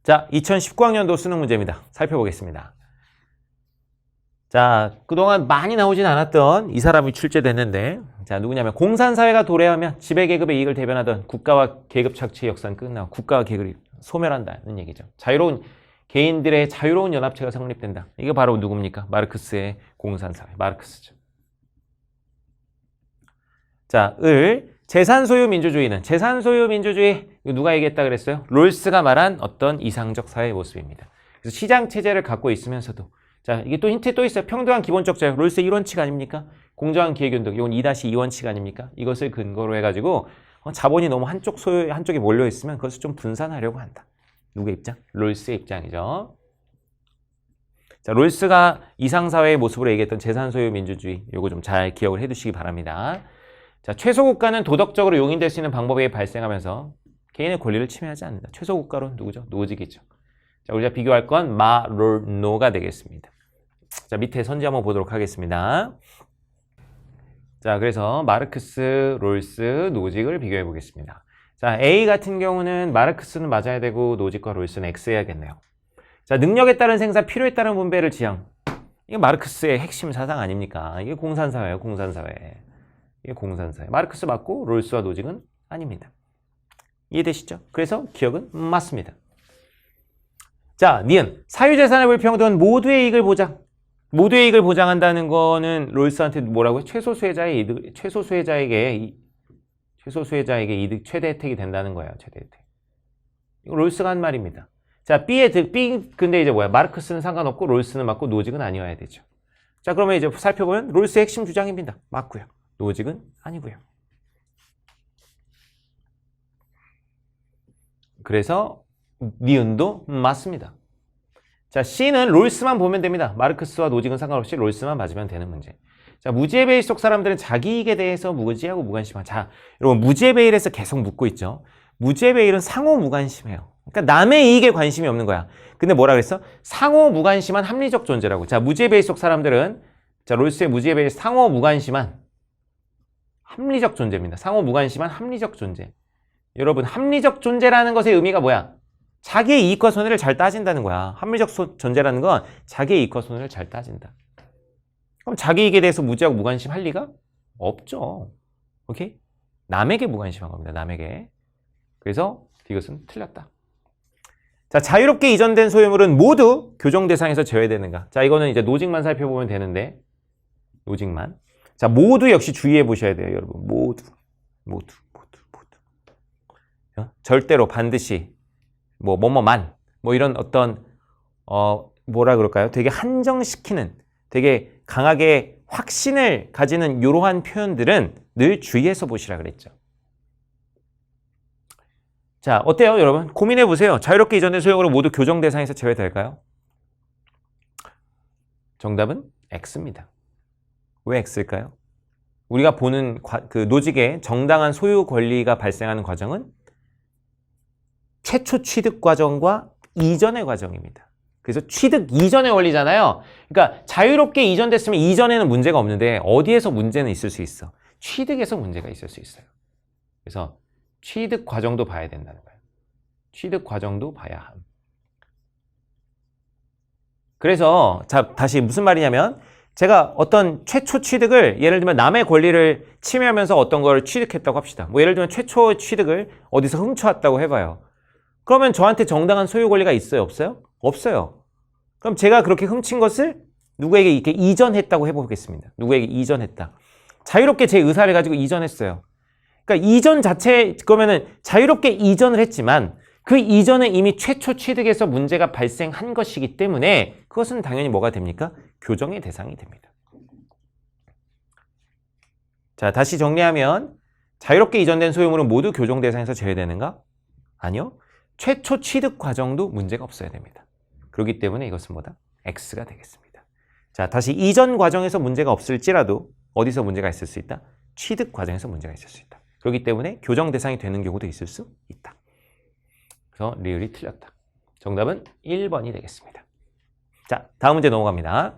자, 2019학년도 수능 문제입니다. 살펴보겠습니다. 자, 그동안 많이 나오진 않았던 이 사람이 출제됐는데, 자, 누구냐면 공산사회가 도래하면 지배계급의 이익을 대변하던 국가와 계급 착취의 역사는 끝나고 국가와 계급이 소멸한다는 얘기죠. 자유로운 개인들의 자유로운 연합체가 성립된다. 이게 바로 누굽니까? 마르크스의 공산사회, 마르크스죠. 자, 재산소유 민주주의는, 재산소유 민주주의, 이거 누가 얘기했다 그랬어요? 롤스가 말한 어떤 이상적 사회의 모습입니다. 그래서 시장체제를 갖고 있으면서도, 자, 이게 또 힌트 또 있어요. 평등한 기본적 자유, 롤스의 1원칙 아닙니까? 공정한 기회균등, 이건 2-2원칙 아닙니까? 이것을 근거로 해가지고 자본이 너무 한쪽 소유, 한쪽에 몰려있으면 그것을 좀 분산하려고 한다. 누구의 입장? 롤스의 입장이죠. 자, 롤스가 이상사회의 모습으로 얘기했던 재산소유 민주주의, 이거 좀 잘 기억을 해두시기 바랍니다. 자, 최소국가는 도덕적으로 용인될 수 있는 방법에 발생하면서 개인의 권리를 침해하지 않는다. 최소국가로 누구죠? 노직이죠. 자, 우리가 비교할 건 마, 롤, 노가 되겠습니다. 자, 밑에 선지 한번 보도록 하겠습니다. 자, 그래서 마르크스, 롤스, 노직을 비교해 보겠습니다. 자, A 같은 경우는 마르크스는 맞아야 되고 노직과 롤스는 X해야겠네요. 자, 능력에 따른 생산, 필요에 따른 분배를 지향. 이게 마르크스의 핵심 사상 아닙니까? 이게 공산사회예요, 공산사회. 이게 공산사회. 마르크스 맞고 롤스와 노직은 아닙니다. 이해되시죠? 그래서 기억은 맞습니다. 자, 니은. 사유재산의 불평등은 모두의 이익을 보장. 모두의 이익을 보장한다는 거는 롤스한테 뭐라고요? 최소수혜자의 이득, 최소수혜자에게 이득, 최대 혜택이 된다는 거예요. 최대 혜택. 이거 롤스가 한 말입니다. 자, B 근데 이제 뭐야? 마르크스는 상관없고 롤스는 맞고 노직은 아니어야 되죠. 자, 그러면 이제 살펴보면 롤스의 핵심 주장입니다. 맞고요. 노직은 아니고요. 그래서 니은도 맞습니다. 자, C는 롤스만 보면 됩니다. 마르크스와 노직은 상관없이 롤스만 맞으면 되는 문제. 자, 무지의 베일 속 사람들은 자기 이익에 대해서 무지하고 무관심한. 자, 여러분 무지의 베일에서 계속 묻고 있죠. 무지의 베일은 상호 무관심해요. 그러니까 남의 이익에 관심이 없는 거야. 근데 뭐라 그랬어? 상호 무관심한 합리적 존재라고. 자, 무지의 베일 속 사람들은, 자, 롤스의 무지의 베일 상호 무관심한 합리적 존재입니다. 상호 무관심한 합리적 존재. 여러분, 합리적 존재라는 것의 의미가 뭐야? 자기의 이익과 손해를 잘 따진다는 거야. 합리적 존재라는 건 자기의 이익과 손해를 잘 따진다. 그럼 자기 이익에 대해서 무지하고 무관심 할 리가 없죠. 오케이? 남에게 무관심한 겁니다. 남에게. 그래서 이것은 틀렸다. 자, 자유롭게 이전된 소유물은 모두 교정 대상에서 제외되는가? 자, 이거는 이제 노직만 살펴보면 되는데, 노직만. 자, 모두 역시 주의해 보셔야 돼요, 여러분. 모두. 절대로 반드시 뭐뭐만 이런 어떤 뭐라 그럴까요? 되게 한정시키는, 되게 강하게 확신을 가지는 이러한 표현들은 늘 주의해서 보시라 그랬죠. 자, 어때요, 여러분? 고민해 보세요. 자유롭게 이전된 소유물은 모두 교정 대상에서 제외될까요? 정답은 X입니다. 왜 X일까요? 우리가 보는 그 노직의 정당한 소유 권리가 발생하는 과정은 최초 취득 과정과 이전의 과정입니다. 그래서 취득 이전의 원리잖아요. 그러니까 자유롭게 이전됐으면 이전에는 문제가 없는데 어디에서 문제는 있을 수 있어? 취득에서 문제가 있을 수 있어요. 그래서 취득 과정도 봐야 된다는 거예요. 취득 과정도 봐야 함. 그래서 자, 다시 무슨 말이냐면 제가 어떤 최초 취득을 예를 들면 남의 권리를 침해하면서 어떤 걸 취득했다고 합시다. 뭐 예를 들면 최초 취득을 어디서 훔쳐왔다고 해봐요. 그러면 저한테 정당한 소유 권리가 있어요? 없어요? 없어요. 그럼 제가 그렇게 훔친 것을 누구에게 이렇게 이전했다고 해보겠습니다. 누구에게 이전했다. 자유롭게 제 의사를 가지고 이전했어요. 그러니까 이전 자체, 그러면은 자유롭게 이전을 했지만 그 이전에 이미 최초 취득에서 문제가 발생한 것이기 때문에 그것은 당연히 뭐가 됩니까? 교정의 대상이 됩니다. 자, 다시 정리하면 자유롭게 이전된 소유물은 모두 교정 대상에서 제외되는가? 아니요. 최초 취득 과정도 문제가 없어야 됩니다. 그렇기 때문에 이것은 뭐다? X가 되겠습니다. 자, 다시 이전 과정에서 문제가 없을지라도 어디서 문제가 있을 수 있다? 취득 과정에서 문제가 있을 수 있다. 그렇기 때문에 교정 대상이 되는 경우도 있을 수 있다. 그래서 리을이 틀렸다. 정답은 1번이 되겠습니다. 자, 다음 문제 넘어갑니다.